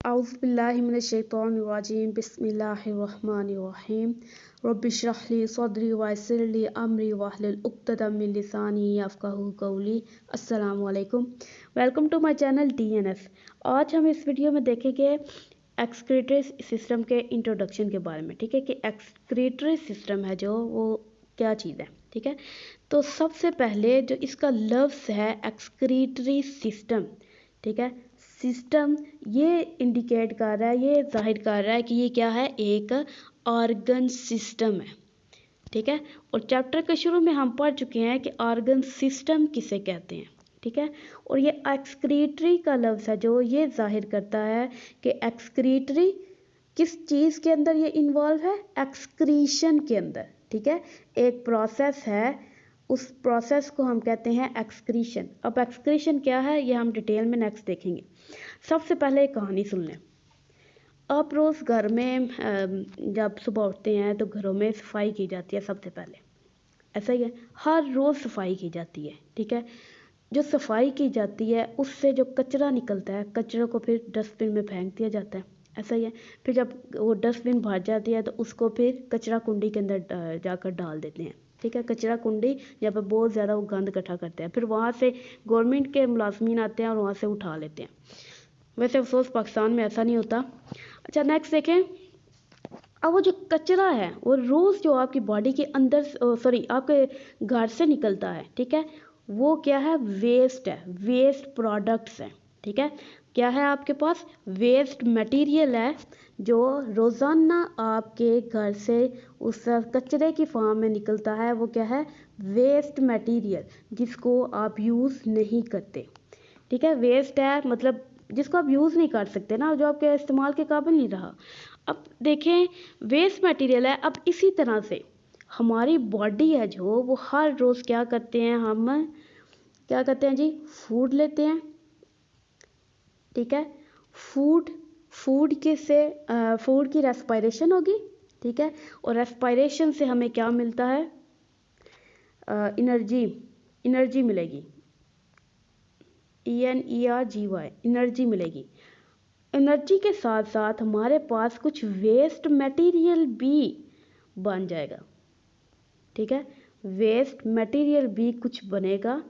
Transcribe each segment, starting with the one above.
औज़ुबिल्लाहिमिनश्शैतानिर्रजीम बिस्मिल्लाहिर्रहमानिर्रहीम रब्बिश्रह ली सदरी वयस्सिर ली अमरी वहलुल उक़्दतम मिन लिसानी यफ़क़हू क़ौली। अस्सलामु अलैकुम, welcome to my channel DNS। आज हम इस वीडियो में देखेंगे एक्सक्रीटरी सिस्टम के इंट्रोडक्शन के बारे में। ठीक है कि एक्सक्रीटरी सिस्टम है जो वो क्या चीज़ है। ठीक है, तो सबसे पहले जो इसका लफ्ज़ है एक्सक्रीटरी सिस्टम, ठीक है, सिस्टम ये इंडिकेट कर रहा है, ये जाहिर कर रहा है कि ये क्या है, एक ऑर्गन सिस्टम है। ठीक है, और चैप्टर के शुरू में हम पढ़ चुके हैं कि ऑर्गन सिस्टम किसे कहते हैं। ठीक है, और ये एक्सक्रीटरी का लफ्ज़ है जो ये जाहिर करता है कि एक्सक्रीटरी किस चीज़ के अंदर ये इन्वॉल्व है, एक्सक्रीशन के अंदर। ठीक है, एक प्रोसेस है, उस प्रोसेस को हम कहते हैं एक्सक्रीशन। अब एक्सक्रीशन क्या है ये हम डिटेल में नेक्स्ट देखेंगे। सबसे पहले एक कहानी सुन लें। आप रोज़ घर में जब सुबह उठते हैं तो घरों में सफाई की जाती है। सबसे पहले ऐसा ही है, हर रोज़ सफाई की जाती है। ठीक है, जो सफाई की जाती है उससे जो कचरा निकलता है, कचरे को फिर डस्टबिन में फेंक दिया जाता है। ऐसा ही है, फिर जब वो डस्टबिन भर जाती है तो उसको फिर कचरा कुंडी के अंदर जाकर डाल देते हैं। ठीक है, कचरा कुंडी जहाँ पर बहुत ज़्यादा वो गंद इकट्ठा करते हैं, फिर वहाँ से गवर्नमेंट के मुलाजमीन आते हैं और वहाँ से उठा लेते हैं। वैसे अफसोस पाकिस्तान में ऐसा नहीं होता। अच्छा, नेक्स्ट देखें। अब वो जो कचरा है वो रोज़ जो आपकी बॉडी के अंदर आपके घर से निकलता है। ठीक है, वो क्या है, वेस्ट है, वेस्ट प्रोडक्ट्स हैं। ठीक है, क्या है आपके पास, वेस्ट मटेरियल है जो रोज़ाना आपके घर से उस कचरे की फॉर्म में निकलता है। वो क्या है, वेस्ट मटेरियल, जिसको आप यूज़ नहीं करते। ठीक है, वेस्ट है मतलब जिसको आप यूज़ नहीं कर सकते ना, जो आपके इस्तेमाल के काबिल नहीं रहा। अब देखें, वेस्ट मटेरियल है। अब इसी तरह से हमारी बॉडी है जो वो हर रोज़ क्या करते हैं, हम क्या करते हैं जी, फूड लेते हैं। ठीक है, फूड के से फूड की रेस्पिरेशन होगी। ठीक है, और रेस्पिरेशन से हमें क्या मिलता है, एनर्जी मिलेगी, ENERGY, एनर्जी मिलेगी। एनर्जी के साथ साथ हमारे पास कुछ वेस्ट मटेरियल भी बन जाएगा। ठीक है, वेस्ट मटेरियल भी कुछ बनेगा।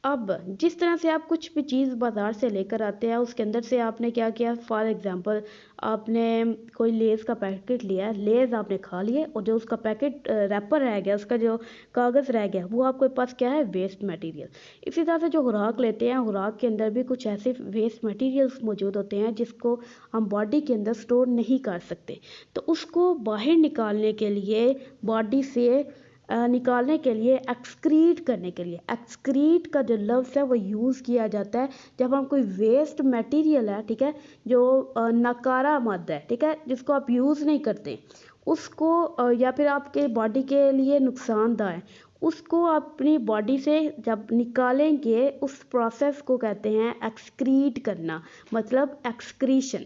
अब जिस तरह से आप कुछ भी चीज़ बाज़ार से लेकर आते हैं, उसके अंदर से आपने क्या किया, फॉर एग्जांपल आपने कोई लेज़ का पैकेट लिया, लेज़ आपने खा लिए और जो उसका पैकेट रैपर रह गया, उसका जो कागज़ रह गया, वो आपके पास क्या है, वेस्ट मटेरियल। इसी तरह से जो खुराक लेते हैं, खुराक के अंदर भी कुछ ऐसे वेस्ट मटेरियल्स मौजूद होते हैं जिसको हम बॉडी के अंदर स्टोर नहीं कर सकते। तो उसको बाहर निकालने के लिए, बॉडी से निकालने के लिए, एक्सक्रीट करने के लिए, एक्सक्रीट का जो लफ्ज़ है वो यूज़ किया जाता है जब हम कोई वेस्ट मटेरियल है, ठीक है, जो नकारा मादा है, ठीक है, जिसको आप यूज़ नहीं करते, उसको या फिर आपके बॉडी के लिए नुकसानदायक है, उसको अपनी बॉडी से जब निकालेंगे, उस प्रोसेस को कहते हैं एक्सक्रीट करना, मतलब एक्सक्रीशन।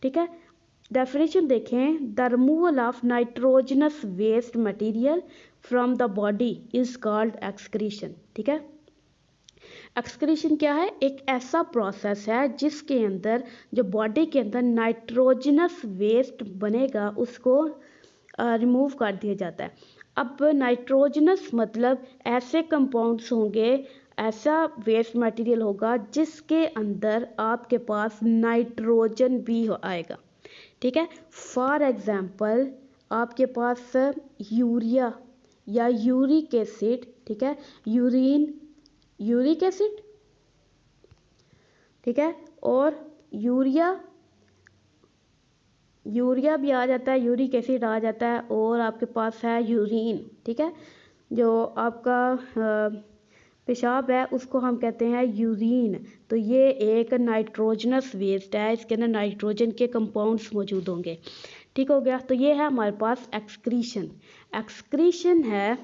ठीक है, डेफिनेशन देखें, the removal of nitrogenous waste material from the body is called excretion. ठीक है, एक्सक्रीशन क्या है, एक ऐसा प्रोसेस है जिसके अंदर जो बॉडी के अंदर नाइट्रोजनस वेस्ट बनेगा उसको रिमूव कर दिया जाता है। अब नाइट्रोजनस मतलब ऐसे कंपाउंड्स होंगे, ऐसा वेस्ट मटेरियल होगा जिसके अंदर आपके पास नाइट्रोजन भी आएगा। ठीक है, फॉर एग्जांपल आपके पास यूरिया या यूरिक एसिड, ठीक है, यूरिन, यूरिक एसिड, ठीक है, और यूरिया भी आ जाता है, यूरिक एसिड आ जाता है, और आपके पास है यूरिन। ठीक है, जो आपका पेशाब है उसको हम कहते हैं यूरिन। तो ये एक नाइट्रोजनस वेस्ट है, इसके अंदर नाइट्रोजन के कंपाउंड्स मौजूद होंगे। ठीक हो गया, तो ये है हमारे पास एक्सक्रीशन। एक्सक्रीशन है।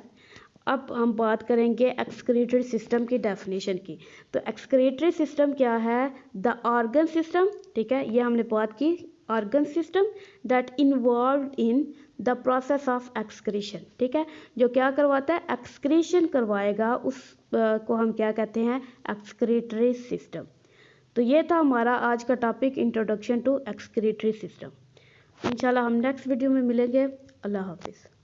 अब हम बात करेंगे एक्सक्रीटरी सिस्टम की डेफिनेशन की। तो एक्सक्रीटरी सिस्टम क्या है, द ऑर्गन सिस्टम, ठीक है, ये हमने बात की, organ system that involve in the process of excretion. ठीक है, जो क्या करवाता है, एक्सक्रीशन करवाएगा, उस को हम क्या कहते हैं, एक्सक्रीटरी सिस्टम। तो ये था हमारा आज का topic, introduction to excretory system. इंशाल्लाह हम नेक्स्ट वीडियो में मिलेंगे। अल्लाह हाफिज़।